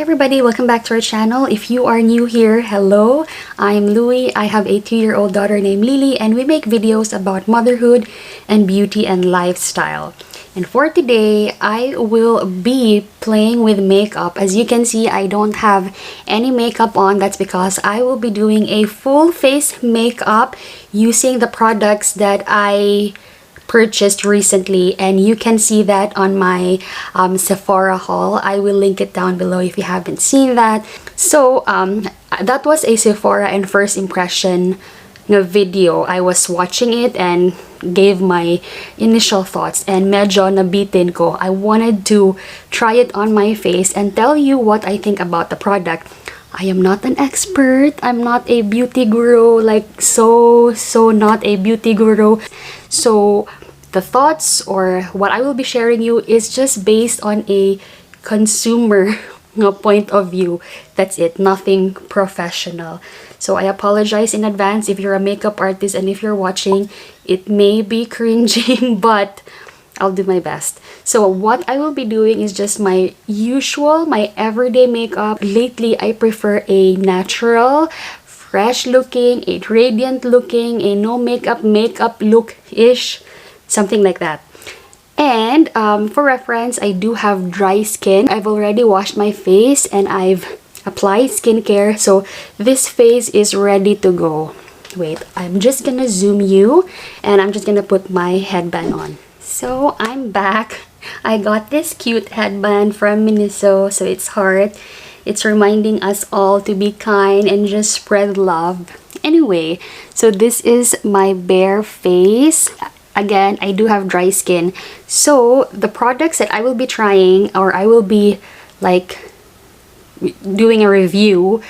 everybody, welcome back to our channel. If you are new here, hello, I'm Louie. I have a 2-year-old daughter named Lily and we make videos about motherhood and beauty and lifestyle. And for today, I will be playing with makeup. As you can see, I don't have any makeup on. That's because I will be doing a full face makeup using the products that I purchased recently, and you can see that on my Sephora haul. I will link it down below if you haven't seen that. So that was a Sephora and first impression video. I was watching it and gave my initial thoughts, and medyo nabitin ko. I wanted to try it on my face and tell you what I think about the product. I am not an expert. I'm not a beauty guru, like so not a beauty guru. So the thoughts or what I will be sharing you is just based on a consumer point of view. That's it, nothing professional. So I apologize in advance if you're a makeup artist and if you're watching, it may be cringing, but I'll do my best. So what I will be doing is just my usual, my everyday makeup. Lately, I prefer a natural, fresh looking, a radiant looking, a no makeup look-ish, something like that. And for reference, I do have dry skin. I've already washed my face and I've applied skincare. So this face is ready to go. Wait, I'm just gonna zoom you and I'm just gonna put my headband on. So I'm back. I got this cute headband from Miniso. So it's heart. It's reminding us all to be kind and just spread love. Anyway, so this is my bare face. Again, I do have dry skin. So the products that I will be trying, or I will be like doing a review,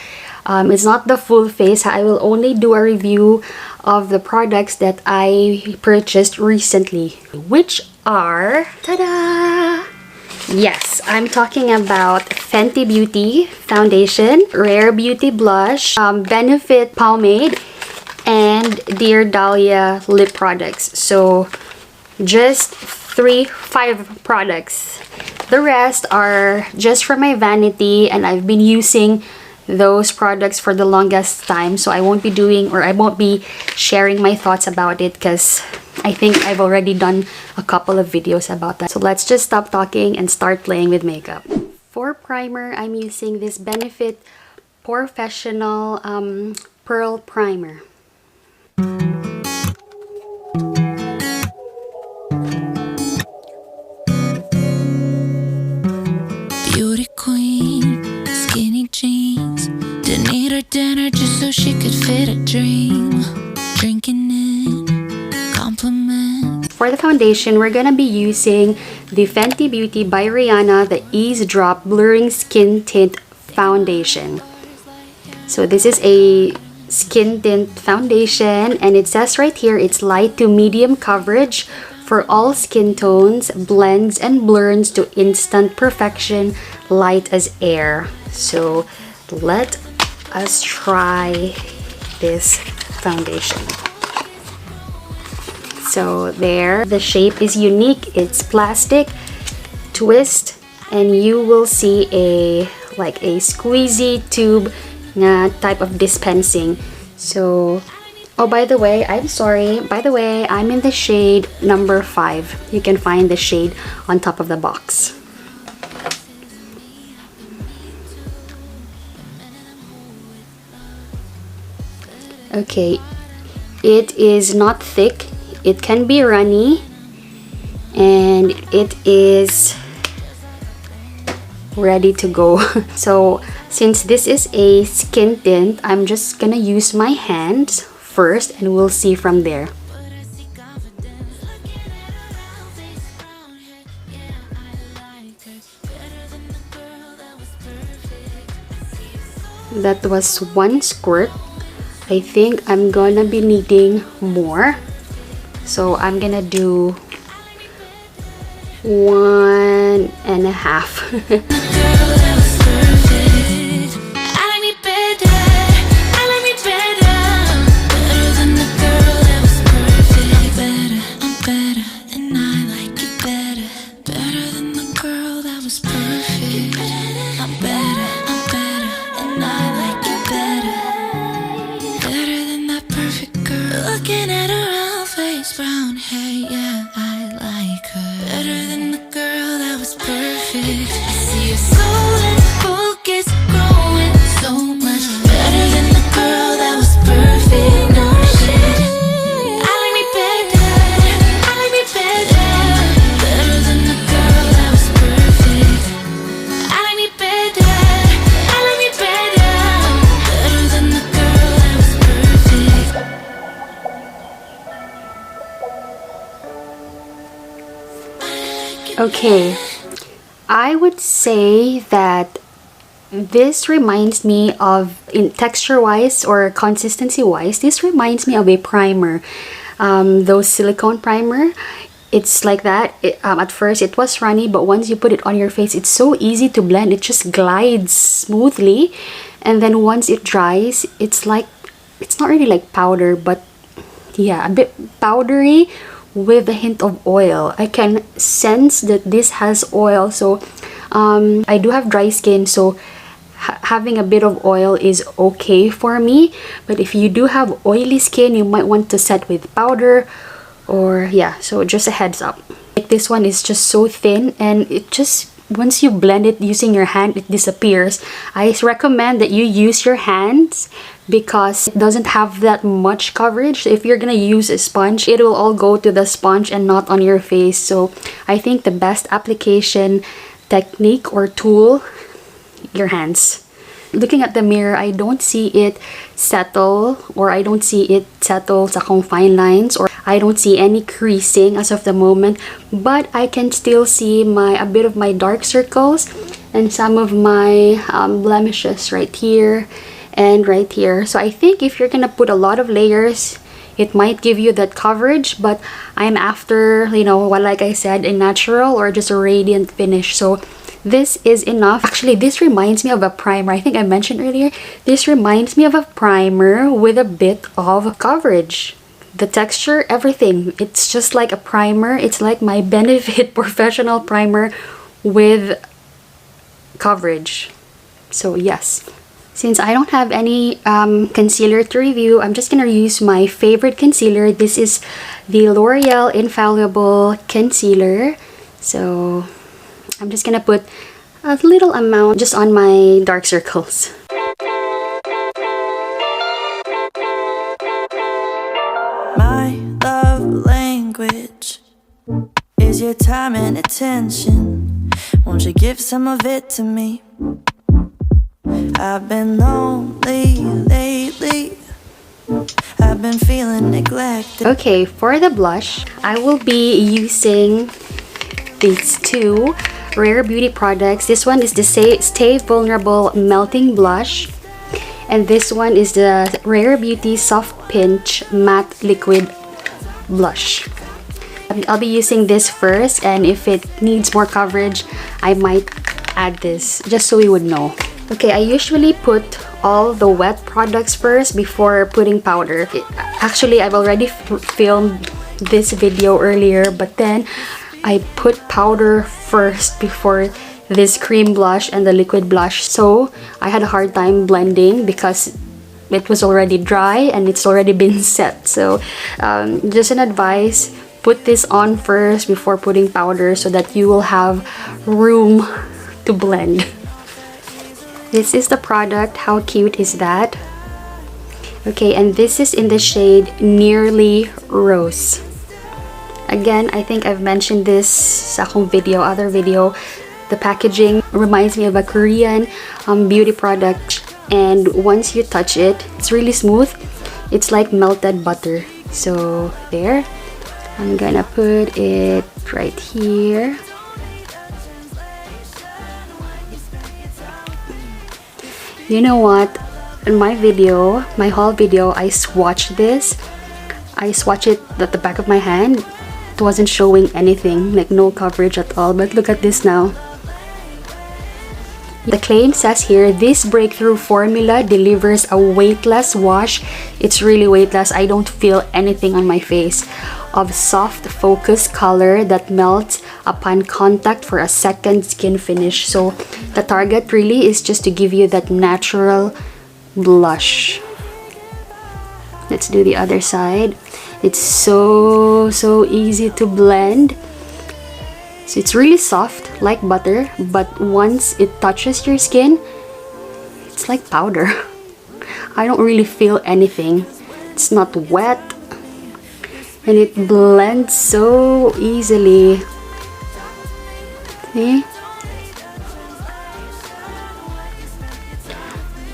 it's not the full face. I will only do a review of the products that I purchased recently, which are, ta-da! Yes, I'm talking about Fenty Beauty Foundation, Rare Beauty Blush, Benefit Pomade, and Dear Dahlia lip products. So just 5 products. The rest are just for my vanity, and I've been using those products for the longest time, so I won't be doing, or I won't be sharing my thoughts about it because I think I've already done a couple of videos about that. So let's just stop talking and start playing with makeup. For primer, I'm using this Benefit Porefessional Pearl Primer. Beauty queen, skinny jeans, didn't eat her dinner just so she could fit a dream. Drinking in compliments. For the foundation, we're gonna be using the Fenty Beauty by Rihanna, the Eaze Drop Blurring Skin Tint Foundation. So this is a skin tint foundation, and it says right here it's light to medium coverage for all skin tones, blends and blurs to instant perfection, light as air. So let us try this foundation. So there, the shape is unique. It's plastic, twist, and you will see a like a squeezy tube type of dispensing. So oh, by the way, I'm sorry. By the way, I'm in the shade number 5. You can find the shade on top of the box. Okay, it is not thick. It can be runny, and it is ready to go. So since this is a skin tint, I'm just gonna use my hands first and we'll see from there. That was 1 squirt. I think I'm gonna be needing more, so I'm gonna do 1.5. I'm better. Okay, I would say that this reminds me of, in texture-wise or consistency-wise, this reminds me of a primer. Those silicone primer. It's like that. At first, it was runny, but once you put it on your face, it's so easy to blend. It just glides smoothly. And then once it dries, it's like, it's not really like powder, but yeah, a bit powdery with a hint of oil. I can sense that this has oil. So I do have dry skin, so having a bit of oil is okay for me. But if you do have oily skin, you might want to set with powder, or yeah, so just a heads up. Like this one is just so thin, and it just, once you blend it using your hand, it disappears. I recommend that you use your hands because it doesn't have that much coverage. If you're gonna use a sponge, it will all go to the sponge and not on your face. So I think the best application technique or tool, your hands. Looking at the mirror, I don't see it settle, or I don't see it settle sa kung fine lines, or I don't see any creasing as of the moment, but I can still see a bit of my dark circles and some of my blemishes right here and right here. So I think if you're gonna put a lot of layers, it might give you that coverage, but I'm after, you know, well, like I said, a natural or just a radiant finish. So this is enough. Actually, this reminds me of a primer. I think I mentioned earlier, this reminds me of a primer with a bit of coverage. The texture, everything. It's just like a primer. It's like my Benefit Porefessional primer with coverage. So yes. Since I don't have any concealer to review, I'm just gonna use my favorite concealer. This is the L'Oreal Infallible Concealer. So I'm just gonna put a little amount just on my dark circles. My love language is your time and attention. Won't you give some of it to me? I've been lonely lately. I've been feeling neglected. Okay, for the blush, I will be using these two Rare Beauty products. This one is the Stay Vulnerable Melting Blush, and this one is the Rare Beauty Soft Pinch Matte Liquid Blush. I'll be using this first, and if it needs more coverage, I might add this, just so we would know. Okay, I usually put all the wet products first before putting powder. Actually, I've already filmed this video earlier, but then I put powder first before this cream blush and the liquid blush. So I had a hard time blending because it was already dry and it's already been set. So just an advice, put this on first before putting powder so that you will have room to blend. This is the product. How cute is that? Okay, and this is in the shade Nearly Rose. Again, I think I've mentioned this sa akong other video. The packaging reminds me of a Korean beauty product, and once you touch it, it's really smooth. It's like melted butter. So there, I'm gonna put it right here. You know what? In my video, my haul video, I swatched this. I swatched it at the back of my hand. It wasn't showing anything, like no coverage at all, but look at this now. The claim says here, this breakthrough formula delivers a weightless wash. It's really weightless. I don't feel anything on my face. Of soft focus color that melts upon contact for a second skin finish. So the target really is just to give you that natural blush. Let's do the other side. It's so easy to blend. So it's really soft like butter, but once it touches your skin, it's like powder. I don't really feel anything. It's not wet, and it blends so easily. See?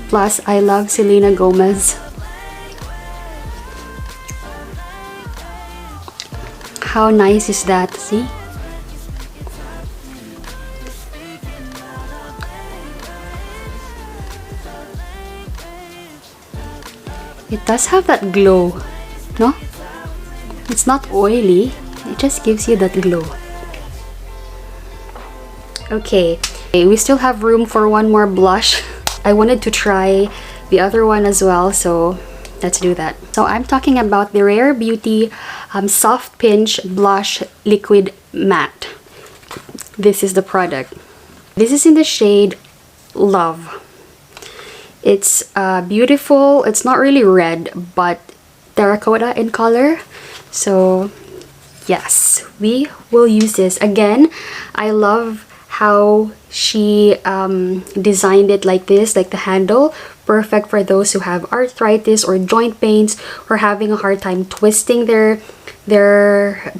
Plus, I love Selena Gomez. How nice is that? See? It does have that glow, no? It's not oily, it just gives you that glow. Okay, we still have room for one more blush. I wanted to try the other one as well, so let's do that. So I'm talking about the Rare Beauty Soft Pinch Blush Liquid Matte. This is the product. This is in the shade Love. It's beautiful. It's not really red, but terracotta in color. So yes, we will use this. Again, I love how she designed it like this, like the handle. Perfect for those who have arthritis or joint pains or having a hard time twisting their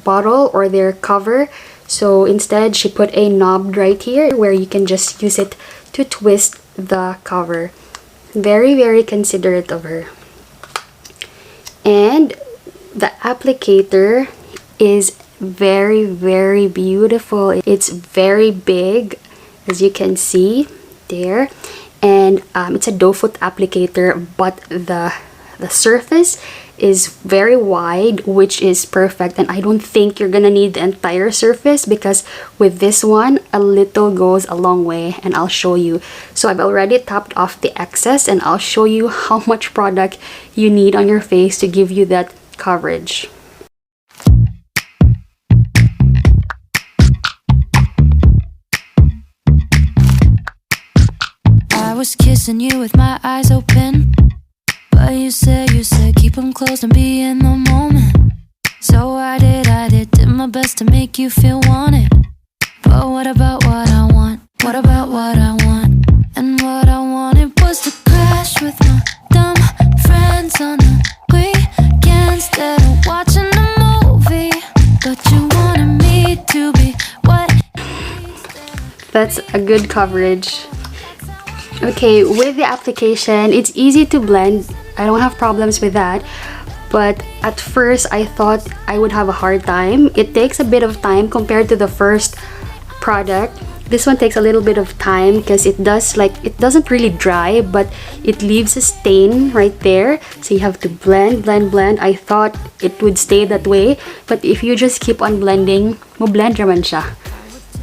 bottle or their cover. So instead, she put a knob right here where you can just use it to twist the cover. Very, very considerate of her. And the applicator is very, very beautiful. It's very big, as you can see there. And it's a doe foot applicator, but the surface is very wide, which is perfect. And I don't think you're gonna need the entire surface, because with this one, a little goes a long way, and I'll show you. So I've already topped off the excess, and I'll show you how much product you need on your face to give you that coverage. I was kissing you with my eyes open, but you said keep them closed and be in the moment. So I did my best to make you feel wanted. But what about what I want? What about what I want? And what I wanted was to crash with my dumb friends on the weekend instead of watching a movie. But you wanted me to be what? That's a good coverage. Okay, with the application, it's easy to blend. I don't have problems with that. But at first, I thought I would have a hard time. It takes a bit of time compared to the first product. This one takes a little bit of time because it doesn't really dry, but it leaves a stain right there. So you have to blend, blend, blend. I thought it would stay that way, but if you just keep on blending, mo-blend naman siya.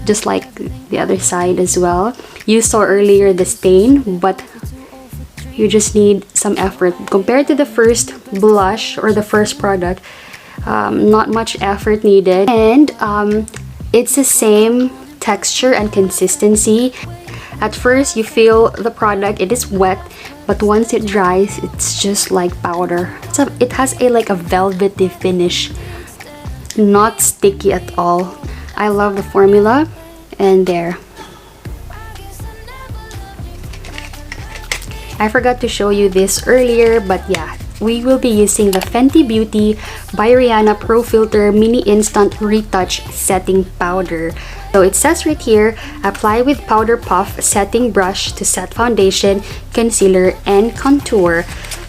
Just like the other side as well. You saw earlier the stain, but you just need some effort. Compared to the first blush or the first product, not much effort needed. And it's the same texture and consistency. At first, you feel the product, it is wet, but once it dries, it's just like powder. So it has like a velvety finish, not sticky at all. I love the formula, and there. I forgot to show you this earlier, but yeah, we will be using the Fenty Beauty by Rihanna Pro Filt'r Mini Instant Retouch Setting Powder. So it says right here, apply with Powder Puff Setting Brush to set foundation, concealer, and contour.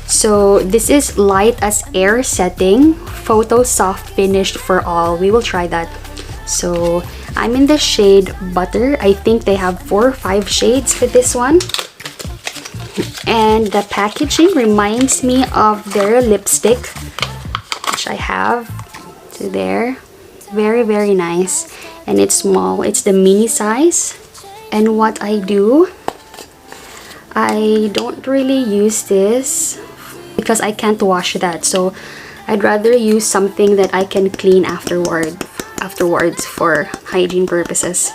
So this is light as air setting, photo soft finished for all. We will try that. So I'm in the shade Butter. I think they have 4 or 5 shades for this one. And the packaging reminds me of their lipstick, which I have. So there, very, very nice. And it's small, it's the mini size. And what I do, I don't really use this because I can't wash that. So I'd rather use something that I can clean afterwards for hygiene purposes.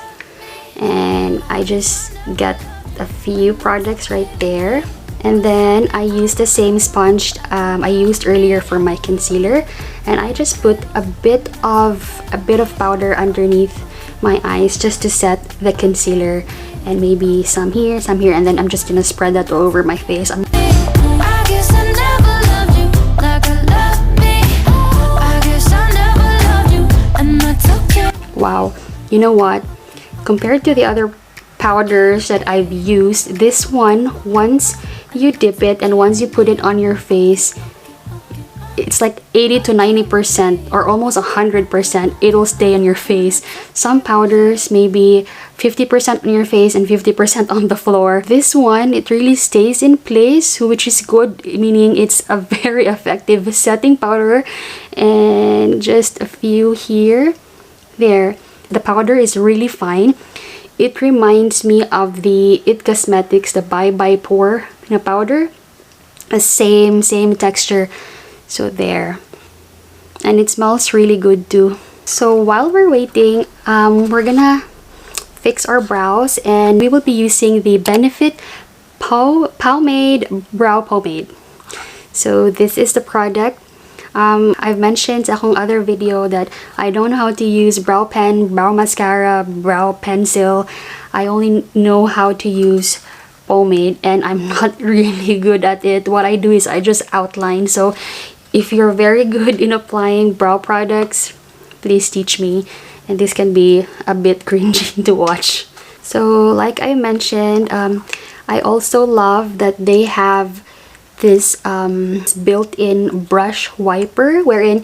And I just get a few products right there. And then I use the same sponge I used earlier for my concealer, and I just put a bit of powder underneath my eyes just to set the concealer, and maybe some here, and then I'm just gonna spread that all over my face. Wow, you know what? Compared to the other powders that I've used, this one, once you dip it and once you put it on your face, it's like 80 to 90% or almost 100%, it'll stay on your face. Some powders maybe 50% on your face and 50% on the floor. This one, it really stays in place, which is good, meaning it's a very effective setting powder. And just a few here. There, the powder is really fine. It reminds me of the It Cosmetics, the Bye Bye Pore powder. The same texture. So there. And it smells really good too. So while we're waiting, we're gonna fix our brows, and we will be using the Benefit POWmade Brow Pomade. So this is the product. I've mentioned sa akong other video that I don't know how to use brow pen, brow mascara, brow pencil. I only know how to use pomade, and I'm not really good at it. What I do is I just outline. So if you're very good in applying brow products, please teach me. And this can be a bit cringy to watch. So like I mentioned, I also love that they have this built-in brush wiper, wherein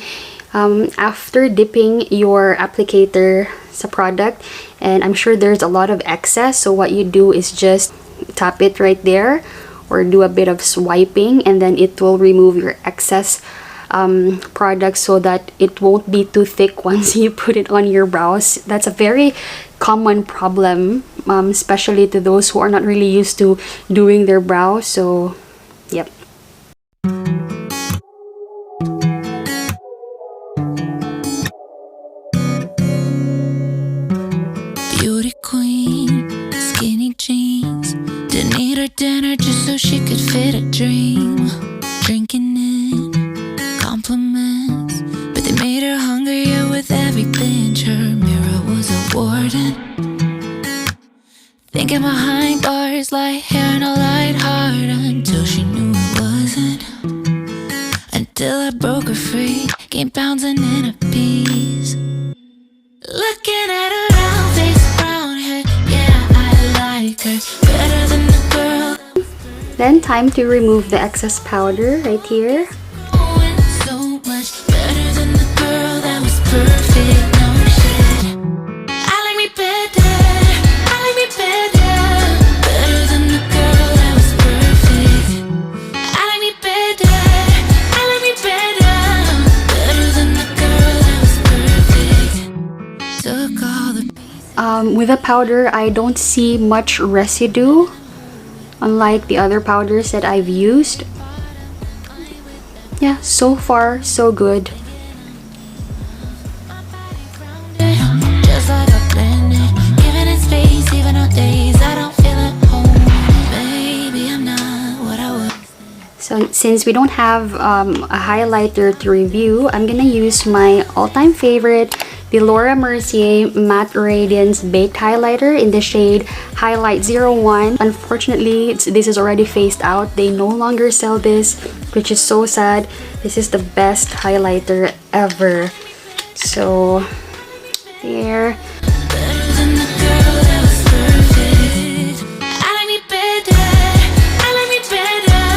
after dipping your applicator sa product, and I'm sure there's a lot of excess, so what you do is just tap it right there or do a bit of swiping, and then it will remove your excess product so that it won't be too thick once you put it on your brows. That's a very common problem, especially to those who are not really used to doing their brows. So yep. Beauty queen, skinny jeans, didn't eat her dinner just so she could fit a dream. Drinking in compliments, but they made her hungrier with every pinch. Her mirror was a warden, thinking behind bars, light hair and a light heart, until she knew it wasn't. Until I broke her free, came bouncing in a piece. Looking at her round face, brown hair, yeah, I like her better than the girl. Then time to remove the excess powder right here. Oh, and so much better than the girl that was perfect. No shit. I like me better. I like me better. Better than the girl that was perfect. I like me better. I like me better. Better than the girl that was perfect. Took all the With the powder, I don't see much residue, unlike the other powders that I've used. Yeah, so far so good. just like a blended, giving it space even on days I don't feel at home. Baby, I'm not what I was. So since we don't have a highlighter to review, I'm gonna use my all-time favorite, the Laura Mercier Matte Radiance Baked Highlighter in the shade Highlight 01. Unfortunately, this is already phased out. They no longer sell this, which is so sad. This is the best highlighter ever. So, there. Better than the girl that was perfect. I like me better. I like me better.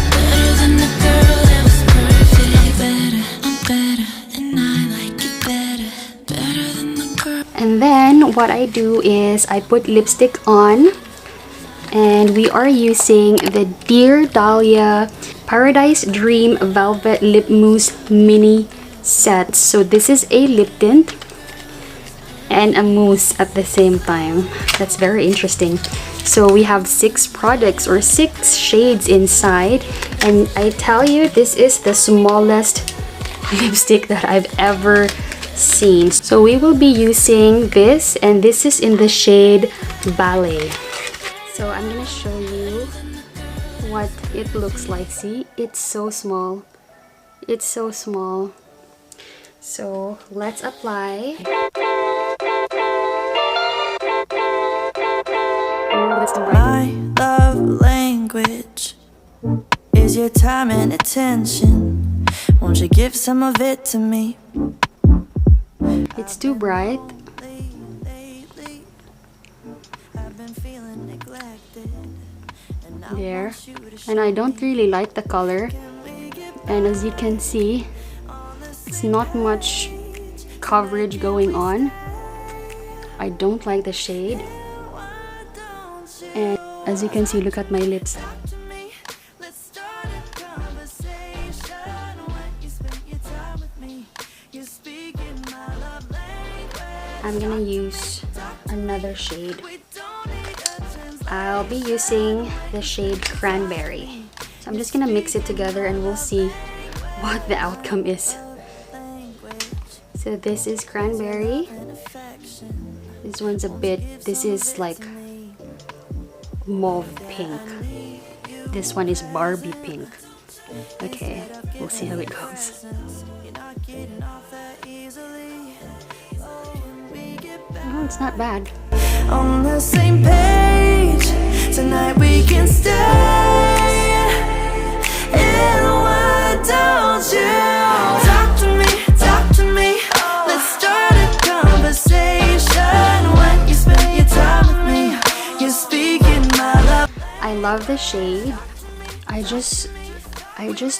Better than the girl that was perfect. I'm better, and I like it better. Better than the girl. And then what I do is I put lipstick on, and we are using the Dear Dahlia Paradise Dream Velvet Lip Mousse Mini Set. So this is a lip tint and a mousse at the same time. That's very interesting. So we have 6 products or 6 shades inside, and I tell you, this is the smallest lipstick that I've ever seen. So we will be using this, and this is in the shade Ballet. So I'm gonna show you what it looks like. See, it's so small. It's so small. So let's apply. My love language is your time and attention. Won't you give some of it to me? It's too bright. There. And I don't really like the color. And as you can see, it's not much coverage going on. I don't like the shade. And as you can see, look at my lips. I'm gonna use another shade. I'll be using the shade Cranberry. So I'm just gonna mix it together and we'll see what the outcome is. So this is Cranberry. This one's a bit, this is like mauve pink. This one is Barbie pink. Okay, we'll see how it goes. Oh, it's not bad. On the same page, tonight we can stay. And why don't you talk to me? Let's start a conversation. When you spend your time with me, you're speaking my love. I love the shade. I just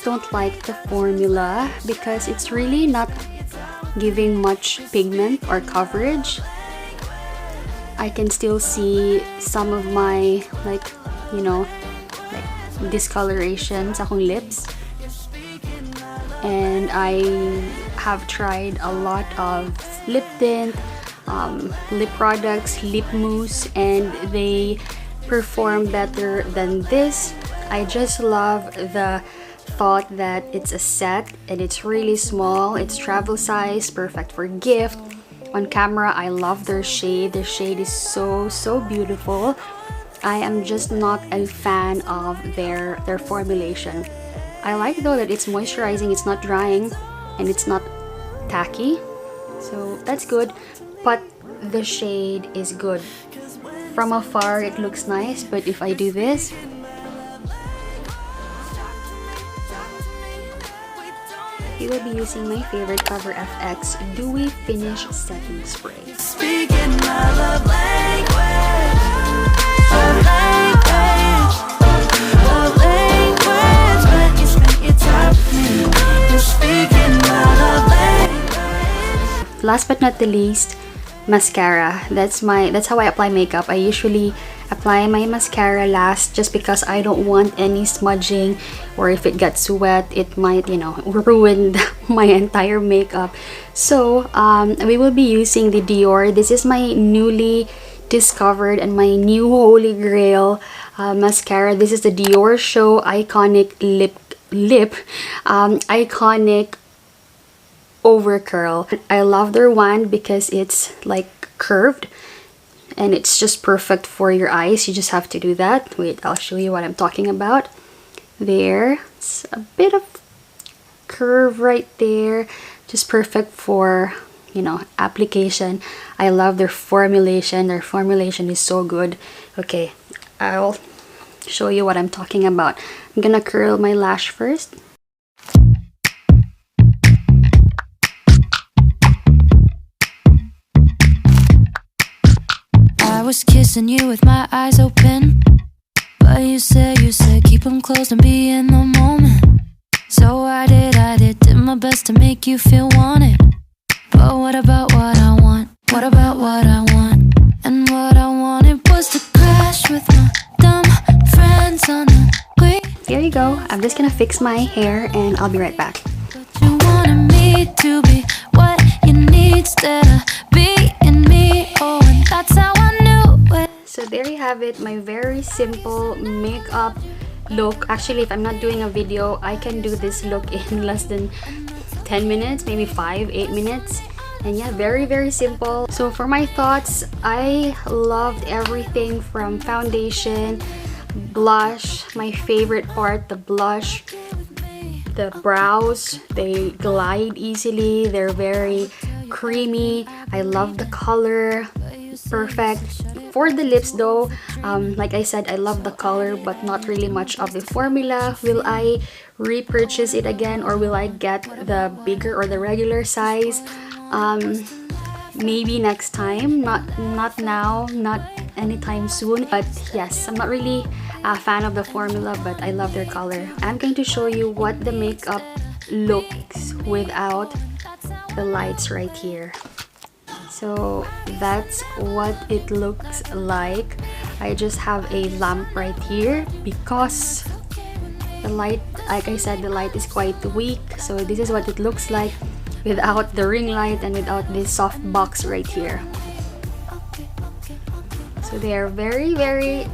don't like the formula because it's really not giving much pigment or coverage. I can still see some of my like discoloration sa akong lips. And I have tried a lot of lip tint, lip products, lip mousse, and they perform better than this. I just love the thought that it's a set and it's really small. It's travel size, perfect for gift. On camera, I love their shade. Their shade is so beautiful. I am just not a fan of their formulation. I like though that it's moisturizing, it's not drying, and it's not tacky. So that's good. But the shade is good. From afar, it looks nice, but if I do this, we will be using my favorite Cover FX Dewy Finish Setting Spray. Speaking my love language. Love language. When you spend your time with me, you're speaking my love language. Last but not the least, mascara. That's how I apply makeup. I usually apply my mascara last just because I don't want any smudging, or if it gets wet it might ruin my entire makeup. So we will be using the Dior. This is my newly discovered and my new holy grail mascara. This is the Diorshow Iconic Lip Iconic Overcurl. I love their wand because it's like curved and it's just perfect for your eyes. You just have to do that. Wait, I'll show you what I'm talking about. There, it's a bit of curve right there, just perfect for application. I love their formulation. Their formulation is so good. Okay, I'll show you what I'm talking about. I'm gonna curl my lash first. I was kissing you with my eyes open, but you said keep them closed and be in the moment. So I did my best to make you feel wanted. But what about what I want? What about what I want? And what I wanted was to crash with my dumb friends on the way. There you go. I'm just gonna fix my hair and I'll be right back. But you wanted me to be what you need instead of being me. Oh, and that's how I knew it. So there you have it, my very simple makeup look. Actually, if I'm not doing a video, I can do this look in less than 10 minutes, maybe 5-8 minutes. And yeah, very simple. So for my thoughts, I loved everything from foundation, blush, my favorite part, the blush, the brows, they glide easily, they're very creamy. I love the color, perfect. For the lips though, like I said, I love the color but not really much of the formula. Will I repurchase it again, or will I get the bigger or the regular size? maybe next time, not now, not anytime soon. But yes, I'm not really a fan of the formula, but I love their color. I'm going to show you what the makeup looks without the lights right here. So that's what it looks like. I just have a lamp right here because the light, like I said, the light is quite weak. So this is what it looks like without the ring light and without this soft box right here. So they are very, very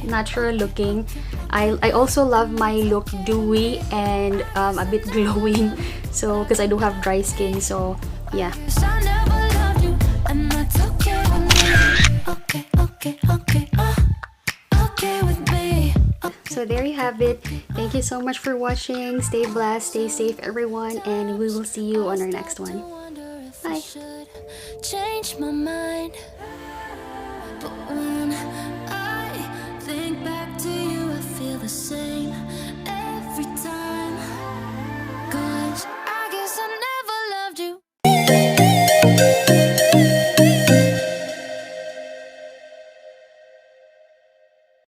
natural looking. I also love my look dewy and a bit glowing, so because I do have dry skin, so yeah. So there you have it. Thank you so much for watching. Stay blessed, stay safe everyone, and we will see you on our next one. Bye. Change my mind.